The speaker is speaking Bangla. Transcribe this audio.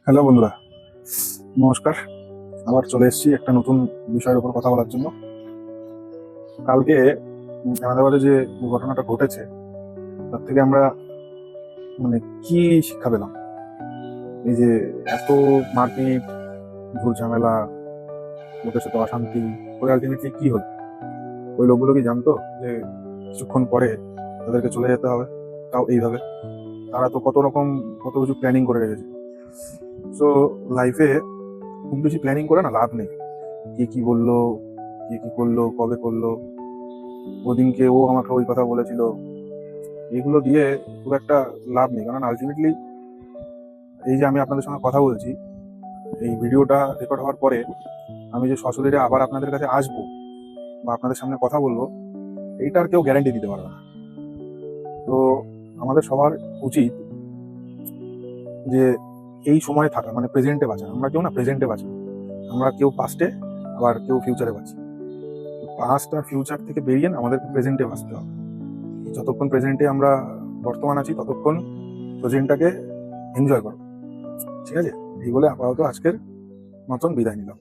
হ্যালো বন্ধুরা, নমস্কার। আবার চলে এসেছি একটা নতুন বিষয়ের উপর কথা বলার জন্য। কালকে আহমেদাবাদে যে ঘটনাটা ঘটেছে তার থেকে আমরা কি শিক্ষা পেলাম? এই যে এত মারপিট, ঝুট ঝামেলা, লোকের সাথে অশান্তি, ওই আলটিমেটলি কি হলো? ওই লোকগুলো কি জানতো যে কিছুক্ষণ পরে তাদেরকে চলে যেতে হবে, তাও এইভাবে? তারা তো কত কিছু প্ল্যানিং করে রেখেছে। সো লাইফে খুব বেশি প্ল্যানিং করে না লাভ নেই। কে কি বললো, কে কি করলো, কবে করলো, ওদিনকে ও আমাকে ওই কথা বলেছিল, এগুলো দিয়ে খুব একটা লাভ নেই। কারণ আলটিমেটলি এই যে আমি আপনাদের সঙ্গে কথা বলছি, এই ভিডিওটা রেকর্ড হওয়ার পরে আমি যে সশরীরে আবার আপনাদের কাছে আসবো বা আপনাদের সামনে কথা বলবো, এইটার কেউ গ্যারান্টি দিতে পারবে না। তো আমাদের সবার উচিত যে এই সময়ে থাকা, মানে প্রেজেন্টে বাঁচা। আমরা কেউ না প্রেজেন্টে বাঁচি, আমরা কেউ পাস্টে, আবার কেউ ফিউচারে বাঁচি। পাস্ট আর ফিউচার থেকে বেরিয়ে না আমাদের প্রেজেন্টে বাঁচতে হবে। যতক্ষণ প্রেজেন্টে আমরা বর্তমান আছি ততক্ষণ প্রেজেন্টটাকে এনজয় করো। ঠিক আছে? এই বলে আপাতত আজকের মতন বিদায় নিলাম।